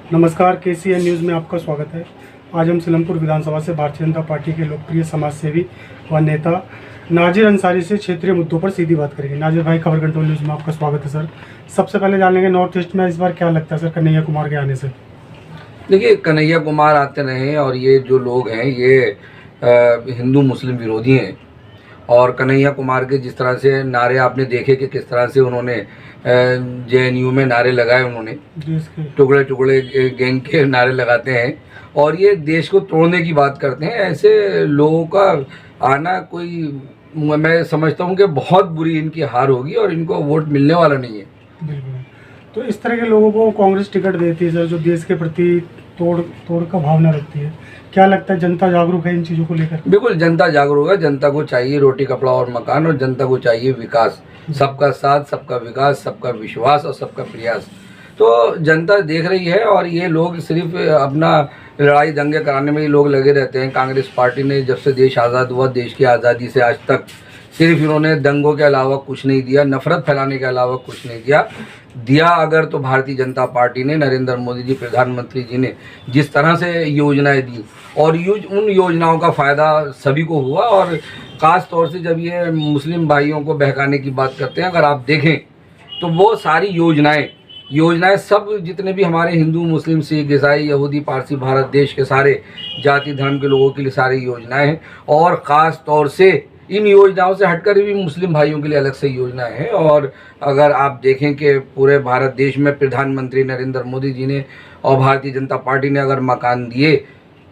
नमस्कार, KCN news में आपका स्वागत है। आज हम सिलमपुर विधानसभा से भारतीय जनता पार्टी के लोकप्रिय समाज सेवी व नेता नाजिर अंसारी से क्षेत्रीय मुद्दों पर सीधी बात करेंगे। नाजिर भाई, खबर कंट्रोल न्यूज़ में आपका स्वागत है सर। सबसे पहले जान लेंगे, नॉर्थ ईस्ट में इस बार क्या लगता है सर कन्हैया कुमार के आने से? देखिए, कन्हैया कुमार आते रहे और ये जो लोग हैं ये हिंदू मुस्लिम विरोधी हैं। और कन्हैया कुमार के जिस तरह से नारे आपने देखे कि किस तरह से उन्होंने JNU में नारे लगाए, उन्होंने टुकड़े टुकड़े गैंग के नारे लगाते हैं और ये देश को तोड़ने की बात करते हैं। ऐसे लोगों का आना कोई, मैं समझता हूँ कि बहुत बुरी इनकी हार होगी और इनको वोट मिलने वाला नहीं है। बिल्कुल। तो इस तरह के लोगों को कांग्रेस टिकट देती है सर, जो देश के प्रति तोड़ का भावना रखती है। क्या लगता है, जनता जागरूक है इन चीज़ों को लेकर? बिल्कुल, जनता जागरूक है। जनता को चाहिए रोटी कपड़ा और मकान, और जनता को चाहिए विकास, सबका साथ, सबका विकास, सबका विश्वास और सबका प्रयास। तो जनता देख रही है और ये लोग सिर्फ अपना लड़ाई दंगे कराने में ही लोग लगे रहते हैं। कांग्रेस पार्टी ने जब से देश आज़ाद हुआ, देश की आज़ादी से आज तक सिर्फ इन्होंने दंगों के अलावा कुछ नहीं दिया, नफरत फैलाने के अलावा कुछ नहीं दिया अगर तो भारतीय जनता पार्टी ने, नरेंद्र मोदी जी प्रधानमंत्री जी ने जिस तरह से योजनाएं दी और उन योजनाओं का फ़ायदा सभी को हुआ। और ख़ास तौर से जब ये मुस्लिम भाइयों को बहकाने की बात करते हैं, अगर आप देखें तो वो सारी योजनाएं सब जितने भी हमारे हिंदू मुस्लिम सिख ईसाई यहूदी पारसी भारत देश के सारे जाति धर्म के लोगों के लिए सारी योजनाएं हैं। और ख़ास तौर से इन योजनाओं से हटकर भी मुस्लिम भाइयों के लिए अलग से योजनाएं हैं। और अगर आप देखें कि पूरे भारत देश में प्रधानमंत्री नरेंद्र मोदी जी ने और भारतीय जनता पार्टी ने अगर मकान दिए,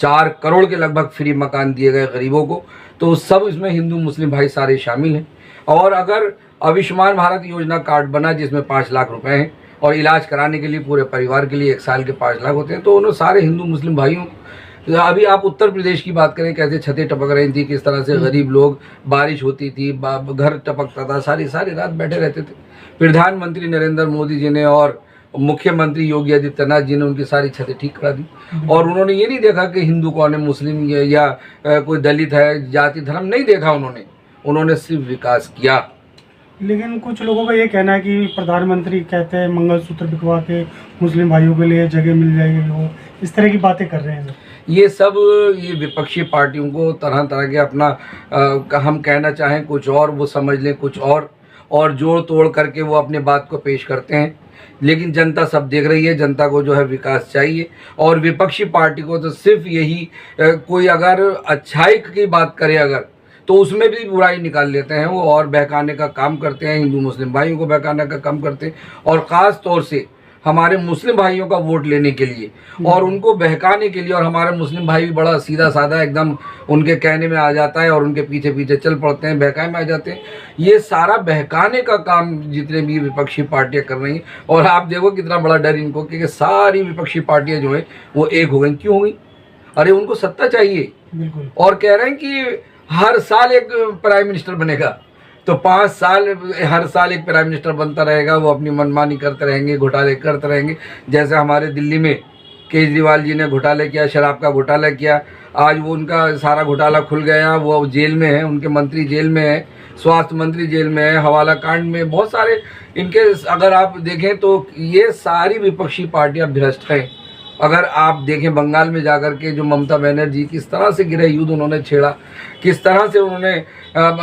4 करोड़ के लगभग फ्री मकान दिए गए गरीबों को, तो सब इसमें हिंदू मुस्लिम भाई सारे शामिल हैं। और अगर आयुष्मान भारत योजना कार्ड बना जिसमें 5 लाख रुपए हैं और इलाज कराने के लिए पूरे परिवार के लिए 1 साल के 5 लाख होते हैं, तो उन्होंने सारे हिंदू मुस्लिम भाइयों। अभी आप उत्तर प्रदेश की बात करें, कैसे छतें टपक रही थी, किस तरह से गरीब लोग, बारिश होती थी, घर टपकता था, सारी रात बैठे रहते थे। प्रधानमंत्री नरेंद्र मोदी जी ने और मुख्यमंत्री योगी आदित्यनाथ जी ने उनकी सारी छतें ठीक करा दी। और उन्होंने ये नहीं देखा कि हिंदू कौन है, मुस्लिम या कोई दलित है, जाति धर्म नहीं देखा उन्होंने सिर्फ विकास किया। लेकिन कुछ लोगों का ये कहना है कि प्रधानमंत्री कहते हैं मंगलसूत्र बिकवा के मुस्लिम भाइयों के लिए जगह मिल जाएगी, वो इस तरह की बातें कर रहे हैं सर। ये विपक्षी पार्टियों को तरह तरह के अपना हम कहना चाहें कुछ और, वो समझ लें कुछ और जोड़ तोड़ करके वो अपने बात को पेश करते हैं। लेकिन जनता सब देख रही है, जनता को जो है विकास चाहिए। और विपक्षी पार्टी को तो सिर्फ यही, कोई अगर अच्छाई की बात करे अगर, तो उसमें भी बुराई निकाल लेते हैं वो और बहकाने का काम करते हैं, हिंदू मुस्लिम भाइयों को बहकाने का काम करते हैं। और ख़ास तौर से हमारे मुस्लिम भाइयों का वोट लेने के लिए और उनको बहकाने के लिए। और हमारे मुस्लिम भाई भी बड़ा सीधा साधा एकदम उनके कहने में आ जाता है और उनके पीछे पीछे चल पड़ते हैं, बहकाने में आ जाते हैं। ये सारा बहकाने का काम जितने भी विपक्षी पार्टियां कर रही हैं। और आप देखो कितना बड़ा डर इनको कि सारी विपक्षी पार्टियां जो है वो एक हो गई। क्यों हो गई? अरे उनको सत्ता चाहिए और कह रहे हैं कि हर साल एक प्राइम मिनिस्टर बनेगा, तो 5 साल हर साल एक प्राइम मिनिस्टर बनता रहेगा, वो अपनी मनमानी करते रहेंगे, घोटाले करते रहेंगे। जैसे हमारे दिल्ली में केजरीवाल जी ने घोटाले किया, शराब का घोटाला किया, आज वो उनका सारा घोटाला खुल गया, वो जेल में है, उनके मंत्री जेल में है, स्वास्थ्य मंत्री जेल में है, हवाला कांड में बहुत सारे इनके, अगर आप देखें तो ये सारी विपक्षी पार्टियां भ्रष्ट हैं। अगर आप देखें बंगाल में जाकर के जो ममता बनर्जी किस तरह से गृह युद्ध उन्होंने छेड़ा, किस तरह से उन्होंने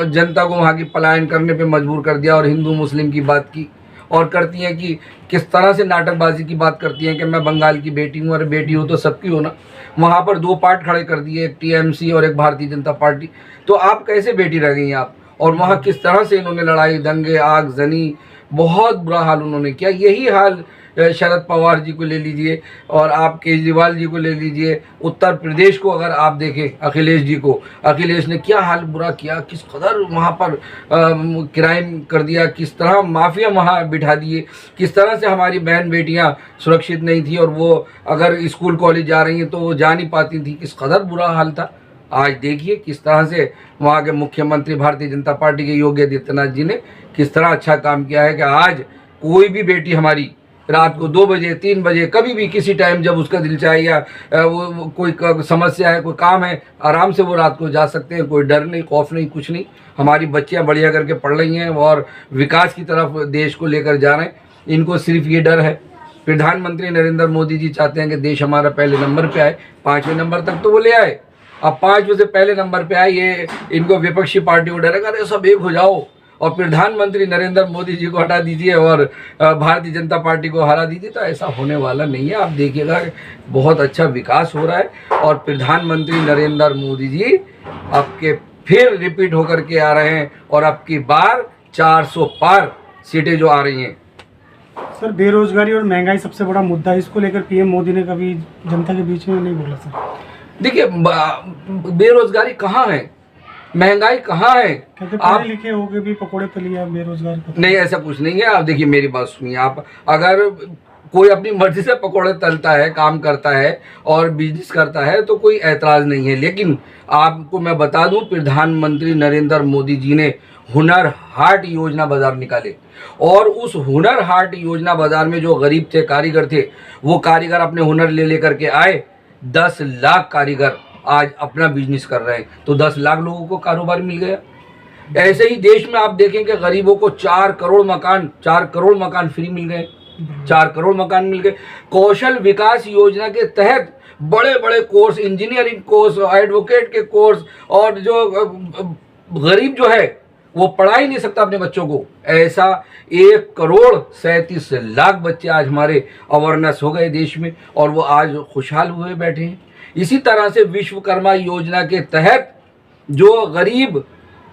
जनता को वहाँ की पलायन करने पे मजबूर कर दिया और हिंदू मुस्लिम की बात की। और करती हैं कि किस तरह से नाटकबाजी की बात करती हैं कि मैं बंगाल की बेटी हूँ। अरे बेटी हो तो सबकी हो ना। वहाँ पर 2 पार्ट खड़े कर दिए, एक TMC और एक भारतीय जनता पार्टी। तो आप कैसे बेटी रह गई आप? और वहाँ किस तरह से इन्होंने लड़ाई दंगे आगजनी, बहुत बुरा हाल उन्होंने किया। यही हाल शरद पवार जी को ले लीजिए और आप केजरीवाल जी को ले लीजिए। उत्तर प्रदेश को अगर आप देखें, अखिलेश जी को, अखिलेश ने क्या हाल बुरा किया, किस कदर वहाँ पर क्राइम कर दिया, किस तरह माफिया वहाँ बिठा दिए, किस तरह से हमारी बहन बेटियाँ सुरक्षित नहीं थी और वो अगर स्कूल कॉलेज जा रही हैं तो वो जा नहीं पाती थी, किस कदर बुरा हाल था। आज देखिए किस तरह से वहाँ के मुख्यमंत्री भारतीय जनता पार्टी के योगी आदित्यनाथ जी ने किस तरह अच्छा काम किया है कि आज कोई भी बेटी हमारी रात को 2 बजे 3 बजे कभी भी किसी टाइम जब उसका दिल चाहे या वो कोई समस्या है, कोई काम है, आराम से वो रात को जा सकते हैं। कोई डर नहीं, खौफ नहीं, कुछ नहीं। हमारी बच्चियां बढ़िया करके पढ़ रही हैं और विकास की तरफ देश को लेकर जा रहे हैं। इनको सिर्फ ये डर है प्रधानमंत्री नरेंद्र मोदी जी चाहते हैं कि देश हमारा पहले नंबर पे आए, 5वें नंबर तक तो वो ले आए। अब 5वें से पहले नंबर पे आए, ये इनको विपक्षी पार्टी को डर है, अरे सब एक हो जाओ और प्रधानमंत्री नरेंद्र मोदी जी को हटा दीजिए और भारतीय जनता पार्टी को हरा दीजिए। तो ऐसा होने वाला नहीं है। आप देखिएगा बहुत अच्छा विकास हो रहा है और प्रधानमंत्री नरेंद्र मोदी जी आपके फिर रिपीट होकर के आ रहे हैं और अब की बार 400 पार सीटें जो आ रही हैं। सर, बेरोजगारी और महंगाई सबसे बड़ा मुद्दा है, इसको लेकर पीएम मोदी ने कभी जनता के बीच में नहीं बोला सर? देखिए, बेरोजगारी कहाँ है, महंगाई कहाँ है? कहते आप पढ़े लिखे होके भी पकोड़े तली आप बेरोजगार को। नहीं, ऐसा कुछ नहीं है। आप देखिए, मेरी बात सुनिए। आप अगर कोई अपनी मर्जी से पकौड़े तलता है, काम करता है और बिजनेस करता है तो कोई ऐतराज नहीं है। लेकिन आपको मैं बता दूं, प्रधानमंत्री नरेंद्र मोदी जी ने हुनर हाट योजना बाजार निकाले और उस हुनर हाट योजना बाजार में जो गरीब थे, कारीगर थे, वो कारीगर अपने हुनर ले लेकर के आए। 10 लाख कारीगर आज अपना बिजनेस कर रहे हैं, तो 10 लाख लोगों को कारोबार मिल गया। ऐसे ही देश में आप देखें कि गरीबों को 4 करोड़ मकान फ्री मिल गए, 4 करोड़ मकान मिल गए। कौशल विकास योजना के तहत बड़े बड़े कोर्स, इंजीनियरिंग कोर्स, एडवोकेट के कोर्स, और जो गरीब जो है वो पढ़ा ही नहीं सकता अपने बच्चों को, ऐसा 1,37,00,000 बच्चे आज हमारे अवेयरनेस हो गए देश में और वो आज खुशहाल हुए बैठे हैं। इसी तरह से विश्वकर्मा योजना के तहत जो गरीब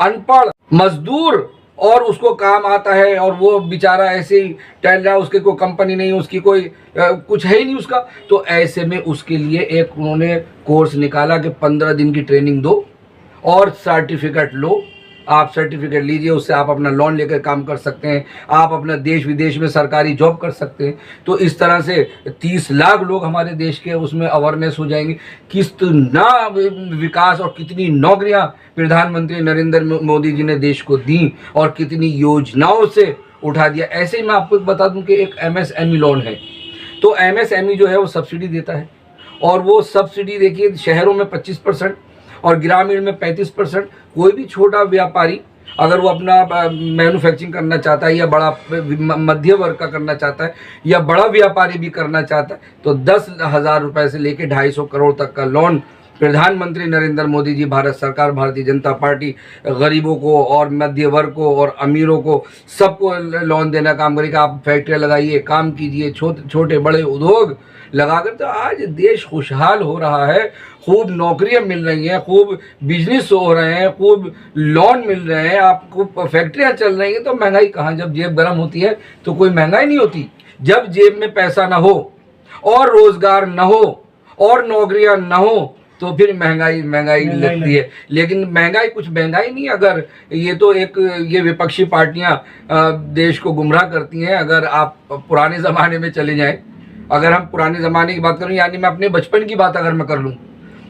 अनपढ़ मजदूर और उसको काम आता है और वो बेचारा ऐसे ही टहल रहा, उसके कोई कंपनी नहीं, उसकी कोई कुछ है ही नहीं उसका, तो ऐसे में उसके लिए एक उन्होंने कोर्स निकाला कि 15 दिन की ट्रेनिंग दो और सर्टिफिकेट लो। आप सर्टिफिकेट लीजिए, उससे आप अपना लोन लेकर काम कर सकते हैं, आप अपना देश विदेश में सरकारी जॉब कर सकते हैं। तो इस तरह से 30 लाख लोग हमारे देश के उसमें अवेयरनेस हो जाएंगे। कितना विकास और कितनी नौकरियां प्रधानमंत्री नरेंद्र मोदी जी ने देश को दी और कितनी योजनाओं से उठा दिया। ऐसे ही मैं आपको बता दूं कि एक MSME लोन है, तो MSME जो है वो सब्सिडी देता है और वो सब्सिडी देखिए शहरों में 25% और ग्रामीण में 35%। कोई भी छोटा व्यापारी अगर वो अपना मैन्युफैक्चरिंग करना चाहता है या बड़ा मध्य वर्ग का करना चाहता है या बड़ा व्यापारी भी करना चाहता है तो 10,000 रुपये से लेकर 250 करोड़ तक का लोन प्रधानमंत्री नरेंद्र मोदी जी, भारत सरकार, भारतीय जनता पार्टी गरीबों को और मध्य वर्ग को और अमीरों को सबको लोन देना काम करेगा। आप फैक्ट्रियाँ लगाइए, काम कीजिए, छोटे बड़े उद्योग लगाकर, तो आज देश खुशहाल हो रहा है। खूब नौकरियां मिल रही हैं, खूब बिजनेस हो रहे हैं, खूब लोन मिल रहे हैं, आपको फैक्ट्रियां चल रही हैं। तो महंगाई कहाँ? जब जेब गर्म होती है तो कोई महंगाई नहीं होती। जब जेब में पैसा ना हो और रोजगार ना हो और नौकरियां ना हो तो फिर महंगाई लगती है। लेकिन कुछ महंगाई नहीं। अगर ये तो ये विपक्षी पार्टियां देश को गुमराह करती हैं। अगर आप पुराने ज़माने में चले जाएं, अगर हम पुराने ज़माने की बात करूं, यानी मैं अपने बचपन की बात अगर मैं कर लूं,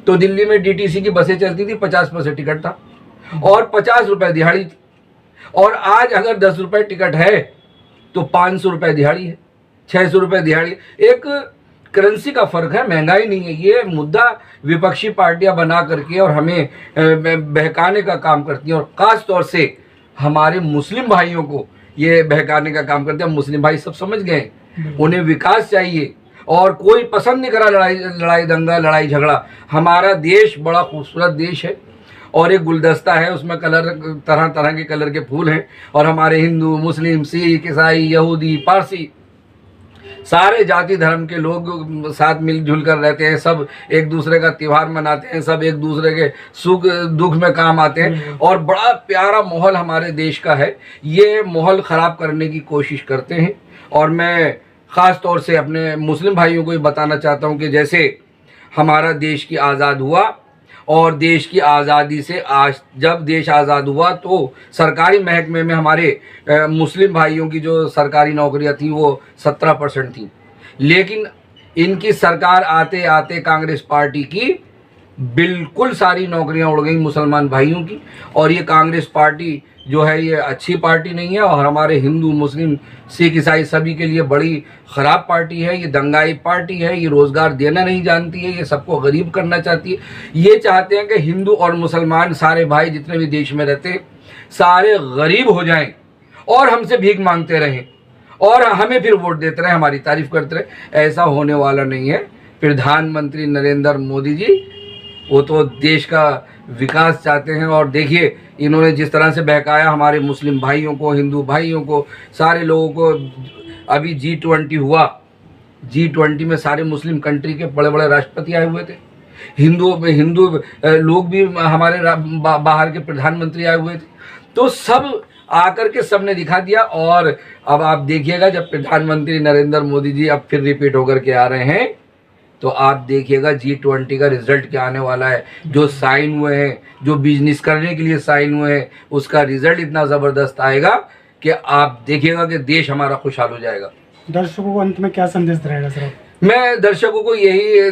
तो दिल्ली में DTC की बसें चलती थी, 50 पैसे टिकट था और 50 रुपये दिहाड़ी थी। और आज अगर 10 रुपये टिकट है तो 500 रुपये दिहाड़ी है, 600 रुपये दिहाड़ी। एक करेंसी का फर्क है, महंगाई नहीं है। ये मुद्दा विपक्षी पार्टियां बना करके और हमें बहकाने का काम करती हैं और ख़ास तौर से हमारे मुस्लिम भाइयों को ये बहकाने का काम करते हैं। मुस्लिम भाई सब समझ गए, उन्हें विकास चाहिए और कोई पसंद नहीं करा लड़ाई दंगा, लड़ाई झगड़ा। हमारा देश बड़ा खूबसूरत देश है और एक गुलदस्ता है, उसमें कलर तरह तरह के कलर के फूल हैं और हमारे हिंदू, मुस्लिम, सिख, ईसाई, यहूदी, पारसी सारे जाति धर्म के लोग साथ मिलजुल कर रहते हैं। सब एक दूसरे का त्यौहार मनाते हैं, सब एक दूसरे के सुख दुख में काम आते हैं और बड़ा प्यारा माहौल हमारे देश का है। ये माहौल ख़राब करने की कोशिश करते हैं और मैं ख़ास तौर से अपने मुस्लिम भाइयों को ये बताना चाहता हूँ कि जैसे हमारा देश की आज़ाद हुआ और देश की आज़ादी से आज जब देश आज़ाद हुआ तो सरकारी महकमे में हमारे मुस्लिम भाइयों की जो सरकारी नौकरियां थी वो 17% थी। लेकिन इनकी सरकार आते आते कांग्रेस पार्टी की बिल्कुल सारी नौकरियां उड़ गई मुसलमान भाइयों की। और ये कांग्रेस पार्टी जो है ये अच्छी पार्टी नहीं है और हमारे हिंदू, मुस्लिम, सिख, ईसाई सभी के लिए बड़ी ख़राब पार्टी है। ये दंगाई पार्टी है, ये रोज़गार देना नहीं जानती है, ये सबको गरीब करना चाहती है। ये चाहते हैं कि हिंदू और मुसलमान सारे भाई जितने भी देश में रहते हैं सारे गरीब हो जाएं और हमसे भीख मांगते रहें और हमें फिर वोट देते रहे, हमारी तारीफ करते रहे। ऐसा होने वाला नहीं है। प्रधानमंत्री नरेंद्र मोदी जी वो तो देश का विकास चाहते हैं, और देखिए इन्होंने जिस तरह से बहकाया हमारे मुस्लिम भाइयों को, हिंदू भाइयों को, सारे लोगों को। अभी G20 हुआ, G20 में सारे मुस्लिम कंट्री के बड़े बड़े राष्ट्रपति आए हुए थे, हिंदू लोग भी हमारे बाहर के प्रधानमंत्री आए हुए थे। तो सब आकर के सबने दिखा दिया। और अब आप देखिएगा जब प्रधानमंत्री नरेंद्र मोदी जी अब फिर रिपीट होकर के आ रहे हैं, तो आप देखिएगा G20 का रिजल्ट क्या आने वाला है। जो साइन हुए हैं, जो बिजनेस करने के लिए साइन हुए हैं, उसका रिजल्ट इतना ज़बरदस्त आएगा कि आप देखिएगा कि देश हमारा खुशहाल हो जाएगा। दर्शकों को अंत में क्या संदेश रहेगा सर? मैं दर्शकों को यही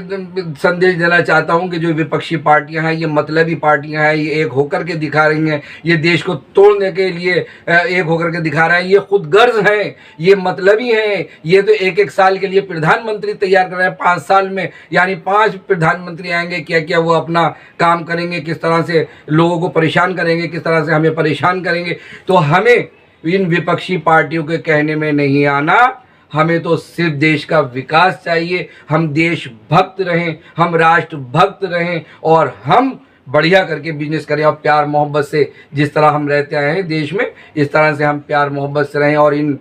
संदेश देना चाहता हूं कि जो विपक्षी पार्टियां हैं, ये मतलबी पार्टियां हैं, ये एक होकर के दिखा रही हैं, ये देश को तोड़ने के लिए एक होकर के दिखा रहे हैं। ये खुद गर्ज हैं, ये मतलबी हैं। ये तो एक एक साल के लिए प्रधानमंत्री तैयार कर रहे हैं। 5 साल में यानी 5 प्रधानमंत्री आएंगे, क्या क्या वो अपना काम करेंगे, किस तरह से लोगों को परेशान करेंगे, किस तरह से हमें परेशान करेंगे। तो हमें इन विपक्षी पार्टियों के कहने में नहीं आना। हमें तो सिर्फ देश का विकास चाहिए। हम देशभक्त रहें, हम राष्ट्रभक्त रहें, और हम बढ़िया करके बिजनेस करें, और प्यार मोहब्बत से जिस तरह हम रहते आए हैं देश में, इस तरह से हम प्यार मोहब्बत से रहें, और इन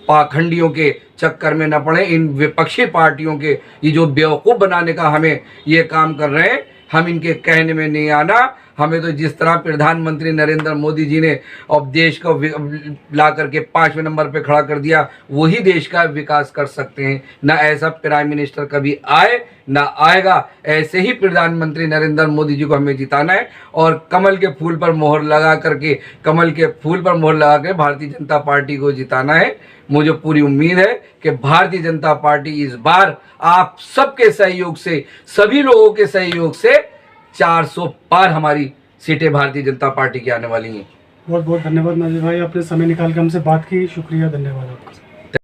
पाखंडियों के चक्कर में न पड़े। इन विपक्षी पार्टियों के ये जो बेवकूफ़ बनाने का हमें ये काम कर रहे हैं, हम इनके कहने में नहीं आना। हमें तो जिस तरह प्रधानमंत्री नरेंद्र मोदी जी ने अब देश को ला करके 5वें नंबर पे खड़ा कर दिया, वही देश का विकास कर सकते हैं। ना ऐसा प्राइम मिनिस्टर कभी आए ना आएगा। ऐसे ही प्रधानमंत्री नरेंद्र मोदी जी को हमें जिताना है, और कमल के फूल पर मोहर लगा करके, कमल के फूल पर मोहर लगा के भारतीय जनता पार्टी को जिताना है। मुझे पूरी उम्मीद है कि भारतीय जनता पार्टी इस बार आप सबके सहयोग से, सभी लोगों के सहयोग से 400 पार हमारी सीटें भारतीय जनता पार्टी की आने वाली हैं। बहुत बहुत धन्यवाद नाजिर भाई, आपने समय निकाल कर हमसे बात की। शुक्रिया, धन्यवाद आपका।